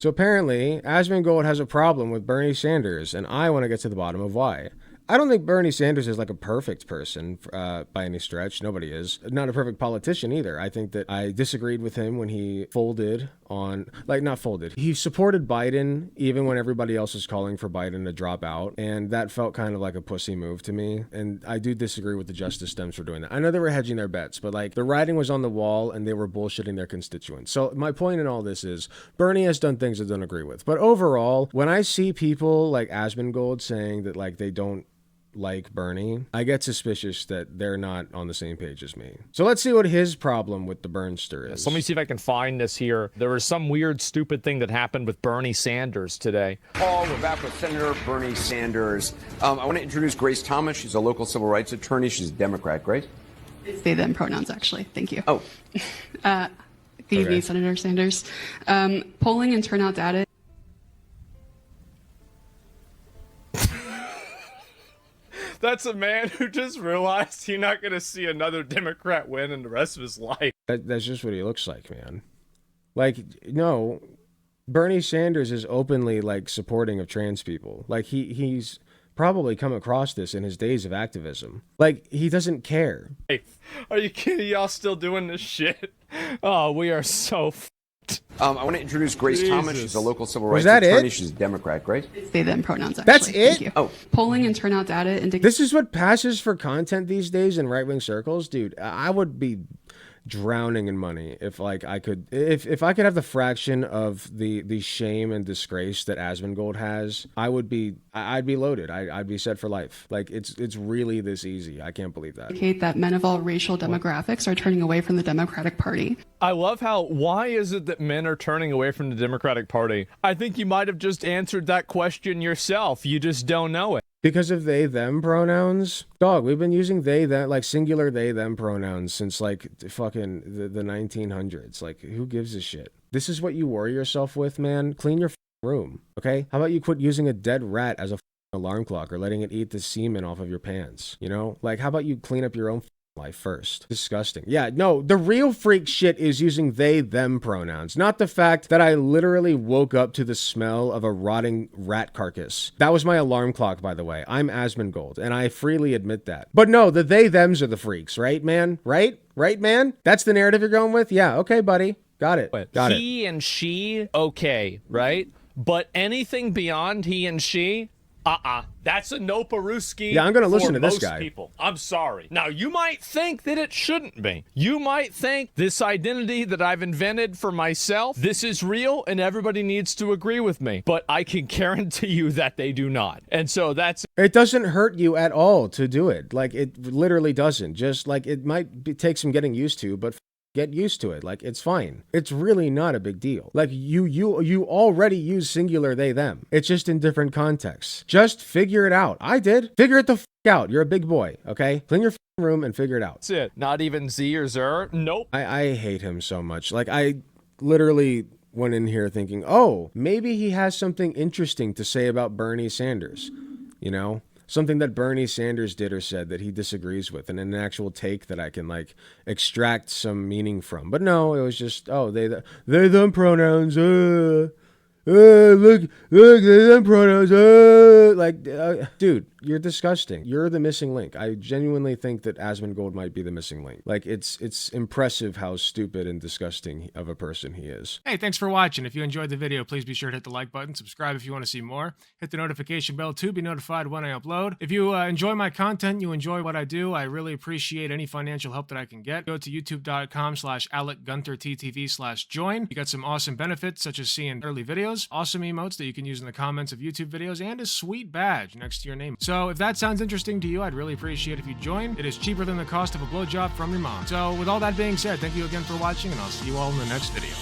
So apparently, Asmongold has a problem with Bernie Sanders, and I want to get to the bottom of why. I don't think Bernie Sanders is like a perfect person by any stretch. Nobody is. Not a perfect politician either. I think that I disagreed with him when he folded on, like, not folded. He supported Biden even when everybody else was calling for Biden to drop out. And that felt kind of like a pussy move to me. And I do disagree with the Justice Dems for doing that. I know they were hedging their bets, but like the writing was on the wall and they were bullshitting their constituents. So my point in all this is Bernie has done things I don't agree with. But overall, when I see people like Asmongold saying that like they don't like Bernie, I get suspicious that they're not on the same page as me. So let's see what his problem with the Burnster is. So let me see if I can find this here. There was some weird, stupid thing that happened with Bernie Sanders today. Paul, we're back with Senator Bernie Sanders. I want to introduce Grace Thomas. She's a local civil rights attorney. She's a Democrat. Grace? They, them pronouns, actually. Thank you. Oh. Good evening, Senator Sanders. Polling and turnout data. That's a man who just realized he's not going to see another Democrat win in the rest of his life. That's just what he looks like, man. Like, no, Bernie Sanders is openly like supporting of trans people. Like he's probably come across this in his days of activism. Like he doesn't care. Hey, are you kidding? Y'all still doing this shit? Oh, we are so I want to introduce Grace Thomas. She's a local civil rights that attorney. it? She's a Democrat. Grace? They, them pronouns, actually. That's it? Thank you. Oh. Polling and turnout data indicate. This is what passes for content these days in right-wing circles, dude. I would be drowning in money if like I could if I could have the fraction of the shame and disgrace that Asmongold has. I'd be loaded. I'd be set for life. Like it's really this easy. I can't believe that. Indicate that men of all racial demographics are turning away from the Democratic Party. I love how, why is it that men are turning away from the Democratic Party? I think you might have just answered that question yourself. You just don't know it. Because of they them pronouns? Dog, we've been using they them, like singular they them pronouns since like fucking the 1900s. Like who gives a shit? This is what you worry yourself with, man. Clean your room, okay? How about you quit using a dead rat as a alarm clock or letting it eat the semen off of your pants, you know? Like how about you clean up your own life first? Disgusting. Yeah, no, the real freak shit is using they them pronouns, not the fact that I literally woke up to the smell of a rotting rat carcass. That was my alarm clock, by the way. I'm Asmongold, and I freely admit that. But no, the they thems are the freaks, right, man? Right, man? That's the narrative you're going with? Yeah, okay, buddy. Got it. Got it. He and she, okay, right? But anything beyond he and she, that's a no Peruski. Yeah, I'm gonna listen to this most guy. People. I'm sorry. Now, you might think that it shouldn't be. You might think this identity that I've invented for myself, this is real and everybody needs to agree with me. But I can guarantee you that they do not. And so that's... It doesn't hurt you at all to do it. Like, it literally doesn't. Just, like, it might take some getting used to, but get used to it. Like, it's fine. It's really not a big deal. Like, you already use singular they, them. It's just in different contexts. Just figure it out. I did. Figure it the out. You're a big boy, okay? Clean your room and figure it out. That's it. Not even Z or Zer? Nope. I hate him so much. Like, I literally went in here thinking, oh, maybe he has something interesting to say about Bernie Sanders, you know? Something that Bernie Sanders did or said that he disagrees with, and an actual take that I can like extract some meaning from. But no, it was just, oh, they them pronouns. Look, they them pronouns. Dude, you're disgusting. You're the missing link. I genuinely think that Asmongold might be the missing link. Like, it's impressive how stupid and disgusting of a person he is. Hey, thanks for watching. If you enjoyed the video, please be sure to hit the like button, subscribe if you want to see more, hit the notification bell to be notified when I upload. If you enjoy my content, you enjoy what I do, I really appreciate any financial help that I can get. Go to youtube.com/AlecGunterTTV/join. You got some awesome benefits, such as seeing early videos, awesome emotes that you can use in the comments of YouTube videos, and a sweet badge next to your name. So if that sounds interesting to you, I'd really appreciate if you join. It is cheaper than the cost of a blowjob from your mom. So with all that being said, thank you again for watching, and I'll see you all in the next video.